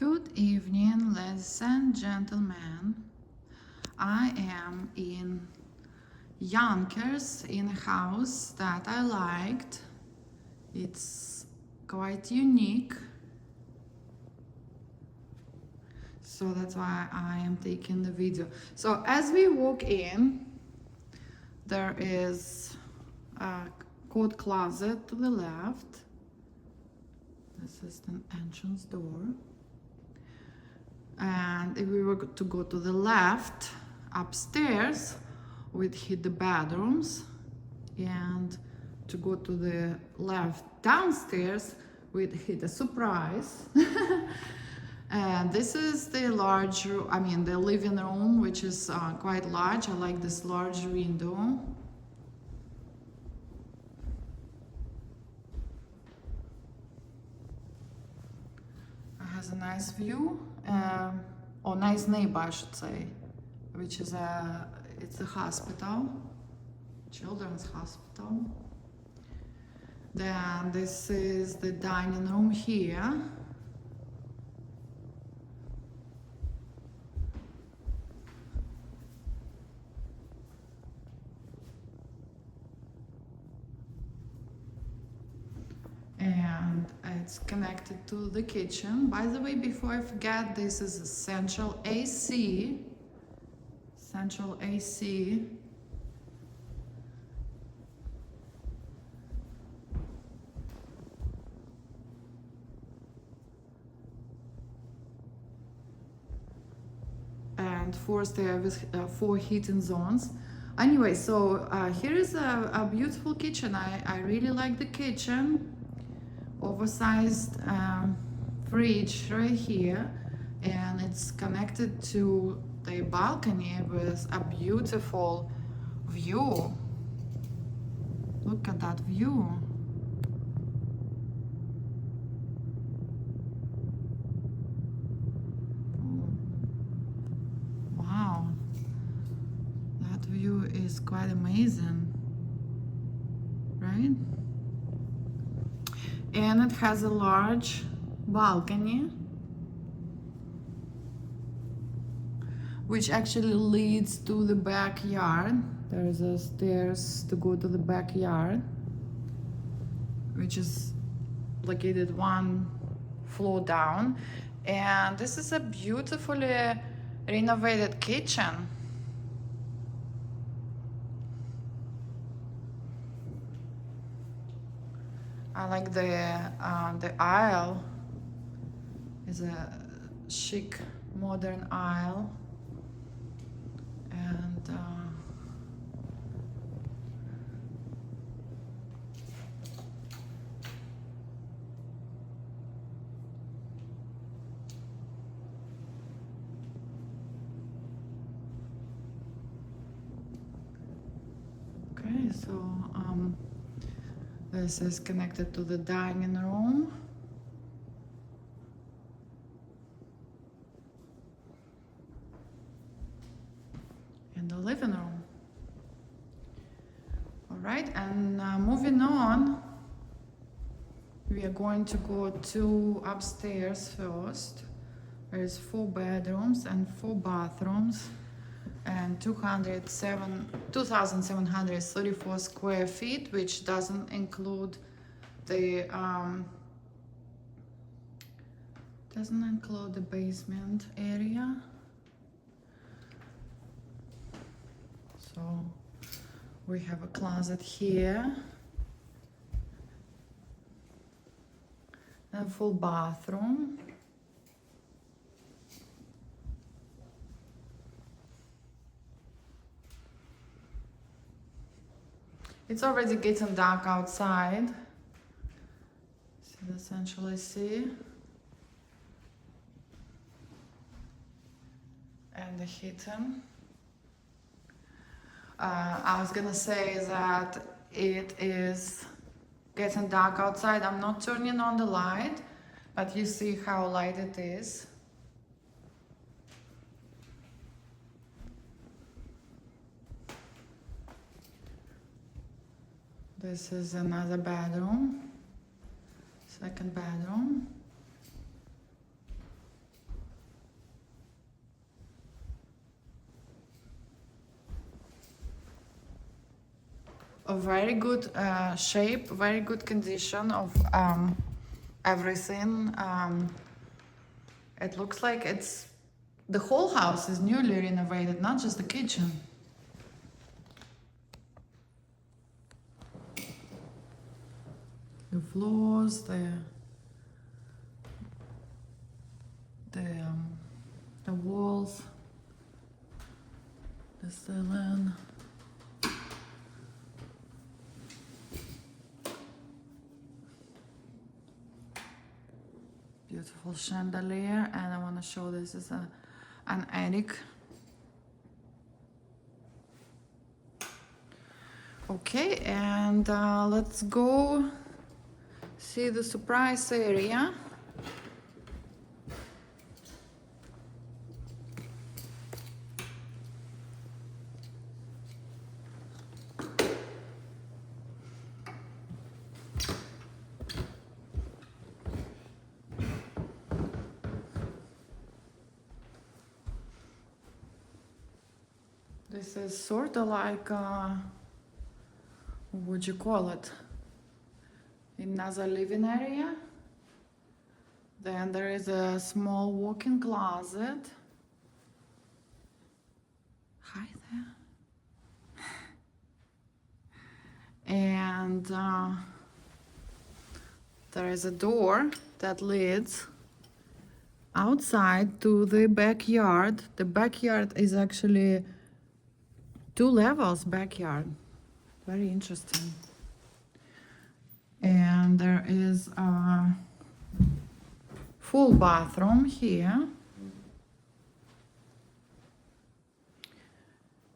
Good evening, ladies and gentlemen. I am in Yonkers in a house that I liked. It's quite unique. So that's why I am taking the video. So as we walk in, there is a coat closet to the left. This is the entrance door. And if we were to go to the left, upstairs, we'd hit the bedrooms. And to go to the left, downstairs, we'd hit a surprise. And this is the large, the living room, which is quite large. I like this large window. It has a nice view. Or nice neighbor, I should say, which is it's a hospital, children's hospital. Then this is the dining room here. And it's connected to the kitchen. By the way, before I forget, this is a central AC. Central AC. And four stairs with 4 heating zones. Anyway, so here is a beautiful kitchen. I really like the kitchen. Oversized fridge right here, and it's connected to the balcony with a beautiful view. Look at that view. Wow, that view is quite amazing, right? And it has a large balcony, which actually leads to the backyard. There's a stairs to go to the backyard, which is located 1 floor down. And this is a beautifully renovated kitchen. I like the aisle. Is a chic modern aisle, and okay, so this is connected to the dining room. And the living room. All right, and moving on, we are going to go to upstairs first. There's 4 bedrooms and 4 bathrooms. And 2,734 square feet, which doesn't include the basement area. So we have a closet here, a full bathroom. It's already getting dark outside. See the central AC. And the heating. I was gonna say that it is getting dark outside. I'm not turning on the light, but you see how light it is. This is another bedroom, second bedroom. a very good shape, very good condition of everything. It looks like the whole house is newly renovated, not just the kitchen. The floors, the walls, the ceiling. Beautiful chandelier, and I want to show this is an attic. Okay, and let's go see the surprise area. This is sort of like, what would you call it? Another living area. Then there is a small walk-in closet. Hi there. And there is a door that leads outside to the backyard. The backyard is actually 2 levels backyard. Very interesting. And there is a full bathroom here.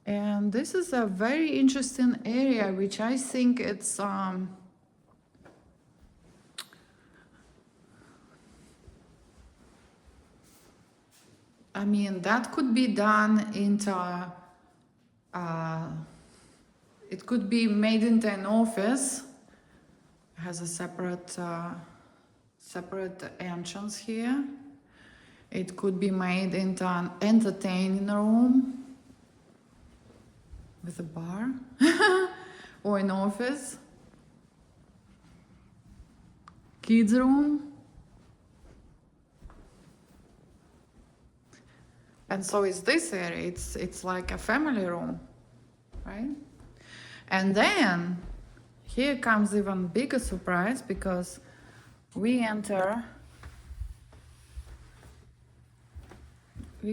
And this is a very interesting area, which I think it's I mean, that could be done into it could be made into an office. It has a separate entrance here. It could be made into an entertaining room with a bar or an office. Kids room. And so is this area. It's like a family room, right? And then here comes even bigger surprise, because we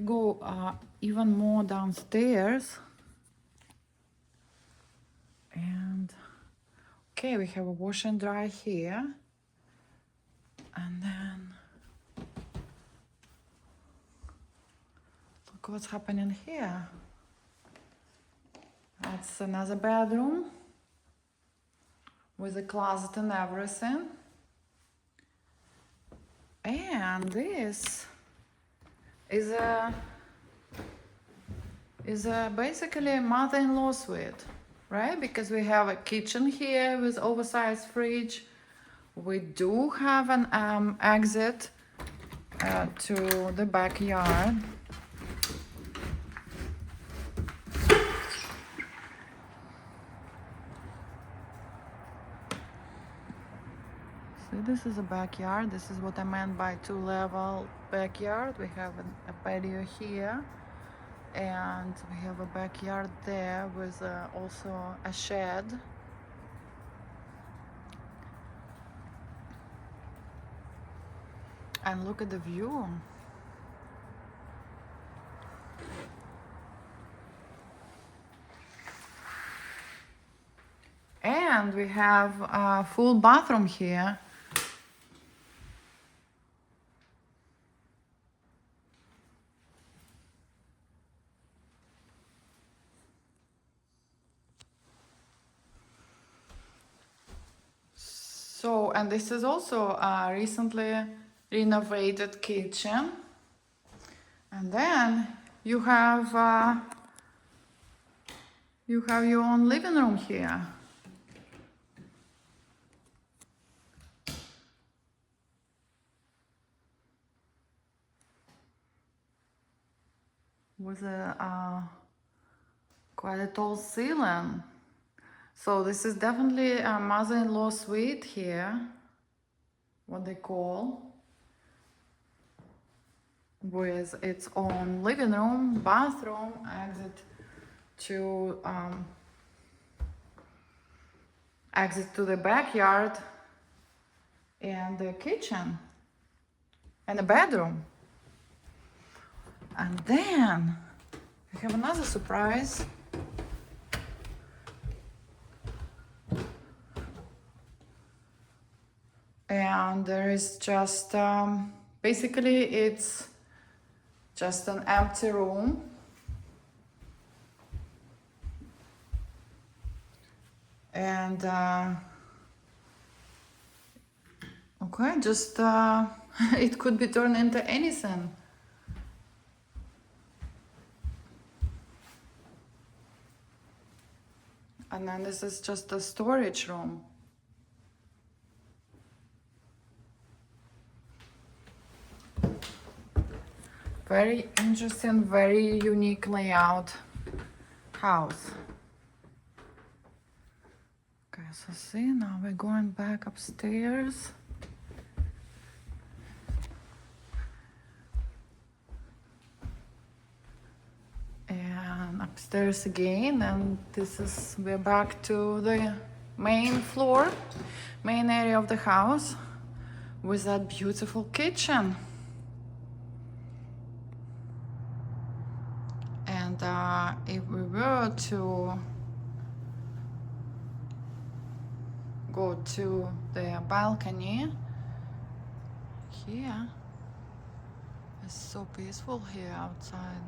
go even more downstairs, and okay, we have a wash and dry here, and then look what's happening here. That's another bedroom with a closet and everything. And this is basically a mother-in-law suite, right? Because we have a kitchen here with oversized fridge. We do have an exit to the backyard. So this is a backyard. This is what I meant by 2-level backyard. We have a patio here, and we have a backyard there with also a shed. And look at the view. And we have a full bathroom here. So, and this is also a recently renovated kitchen. And then you have your own living room here. With a quite a tall ceiling. So this is definitely a mother-in-law suite here, what they call, with its own living room, bathroom, exit to the backyard, and the kitchen, and a bedroom. And then we have another surprise. And there is just, basically it's just an empty room. And, okay, just, it could be turned into anything. And then this is just a storage room. Very interesting, very unique layout house. Okay, so see, now we're going back upstairs. And upstairs again, and we're back to the main floor, main area of the house with that beautiful kitchen. And if we were to go to the balcony here, it's so peaceful here outside.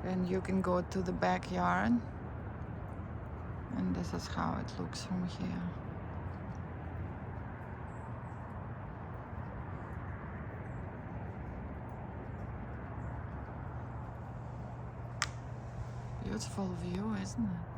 And you can go to the backyard, and this is how it looks from here. Beautiful view, isn't it?